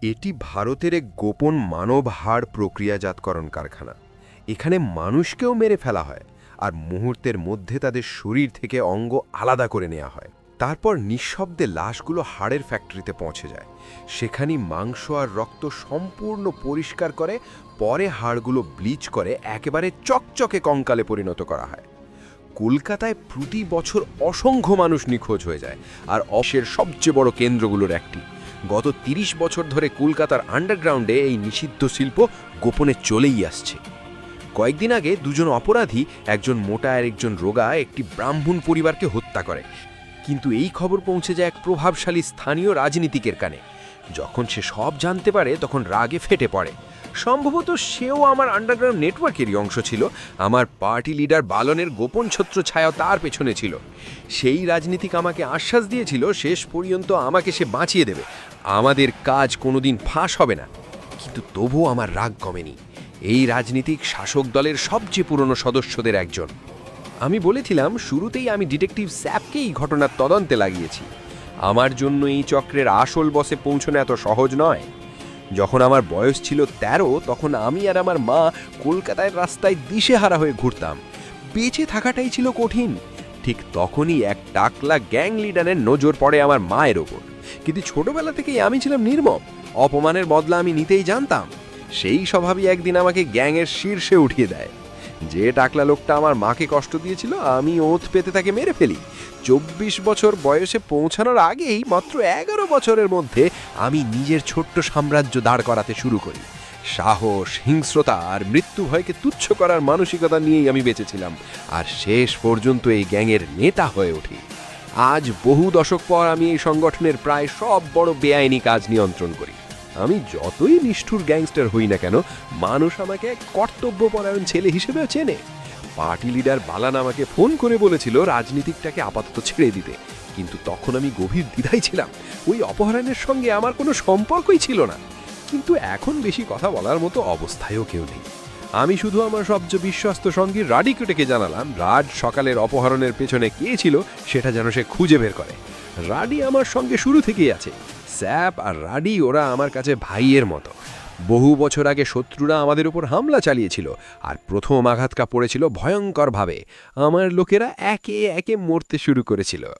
এটি ভারতের এক গোপন মানব হাড় প্রক্রিয়াজাতকরণ কারখানা। এখানে মানুষকেও মেরে ফেলা হয় আর মুহূর্তের মধ্যে তাদের শরীর থেকে অঙ্গ আলাদা করে নেওয়া হয়। তারপর নিঃশব্দে লাশগুলো হাড়ের ফ্যাক্টরিতে পৌঁছে যায়। সেখানেই মাংস আর রক্ত সম্পূর্ণ পরিষ্কার করে পরে হাড়গুলো ব্লিচ করে একেবারে চকচকে কঙ্কালে পরিণত করা হয়। কলকাতায় প্রতি বছর অসংখ্য মানুষ নিখোঁজ হয়ে যায়, আর অশের সবচেয়ে বড় কেন্দ্রগুলোর একটি। গত ৩০ বছর ধরে কলকাতার আন্ডারগ্রাউন্ডে এই নিষিদ্ধ শিল্প গোপনে চলেই আসছে। কয়েকদিন আগে দুজন অপরাধী, একজন মোটা আর একজন রোগা, একটি ব্রাহ্মণ পরিবারকে হত্যা করে। কিন্তু এই খবর পৌঁছে যায় এক প্রভাবশালী স্থানীয় রাজনীতিকের কানে। যখন সে সব জানতে পারে তখন রাগে ফেটে পড়ে। সম্ভবত সেও আমার আন্ডারগ্রাউন্ড নেটওয়ার্কেরই অংশ ছিল। আমার পার্টি লিডার বালনের গোপন ছত্রছায়া তার পেছনে ছিল। সেই রাজনীতিক আমাকে আশ্বাস দিয়েছিল শেষ পর্যন্ত আমাকে সে বাঁচিয়ে দেবে, আমাদের কাজ কোনোদিন ফাঁস হবে না। কিন্তু তবুও আমার রাগ কমেনি। এই রাজনীতিক শাসক দলের সবচেয়ে পুরনো সদস্যদের একজন। আমি বলেছিলাম শুরুতেই আমি ডিটেকটিভ স্যাপকে এই ঘটনার তদন্তে লাগিয়েছি। আমার জন্য এই চক্রের আসল বসে পৌঁছানো এত সহজ নয়। যখন আমার বয়স ছিল ১৩, তখন আমি আর আমার মা কলকাতায় রাস্তায় দিশেহারা হয়ে ঘুরতাম। বেঁচে থাকাটাই ছিল কঠিন। ঠিক তখনই এক টাকলা গ্যাং লিডারের নজর পড়ে আমার মায়ের ওপর। কিন্তু ছোটবেলা থেকেই আমি ছিলাম নির্মম। অপমানের বদলা আমি নিতেই জানতাম। সেই স্বভাবই একদিন আমাকে গ্যাংয়ের শীর্ষে উঠিয়ে দেয়। যে টাকলা লোকটা আমার মাকে কষ্ট দিয়েছিল, আমি ওঁত পেতে তাকে মেরে ফেলি। ২৪ বছর বয়সে পৌঁছানোর আগেই মাত্র ১১ বছরের মধ্যে আমি নিজের ছোট্ট সাম্রাজ্য দাঁড় করাতে শুরু করি। সাহস, হিংস্রতা আর মৃত্যু ভয়কে তুচ্ছ করার মানসিকতা নিয়েই আমি বেঁচেছিলাম, আর শেষ পর্যন্ত এই গ্যাংয়ের নেতা হয়ে উঠি। আজ বহু দশক পর আমি এই সংগঠনের প্রায় সব বড় বেআইনি কাজ নিয়ন্ত্রণ করি। আমি যতই নিষ্ঠুর গ্যাংস্টার হই না কেন, মানুষ আমাকে এক কর্তব্যপরায়ণ ছেলে হিসেবেও চেনে। পার্টি লিডার বালান আমাকে ফোন করে বলেছিল রাজনীতিকটাকে আপাতত ছেড়ে দিতে, কিন্তু তখন আমি গভীর দ্বিধায় ছিলাম। ওই অপহরণের সঙ্গে আমার কোনো সম্পর্কই ছিল না। কিন্তু এখন বেশি কথা বলার মতো অবস্থায়ও কেউ নেই। আমি শুধু আমার সবচেয়ে বিশ্বস্ত সঙ্গী রাডিকেটেকে জানালাম রাজ সকালের অপহরণের পেছনে কে ছিল সেটা যেন সে খুঁজে বের করে। রাডি আমার সঙ্গে শুরু থেকেই আছে। স্যাপ আর রাডি ওরা আমার কাছে ভাইয়ের মতো। বহু বছর আগে শত্রুরা আমাদের উপর হামলা চালিয়েছিল, আর প্রথম আঘাতটা পড়েছিল ভয়ঙ্করভাবে। আমার লোকেরা একে একে মরতে শুরু করেছিল।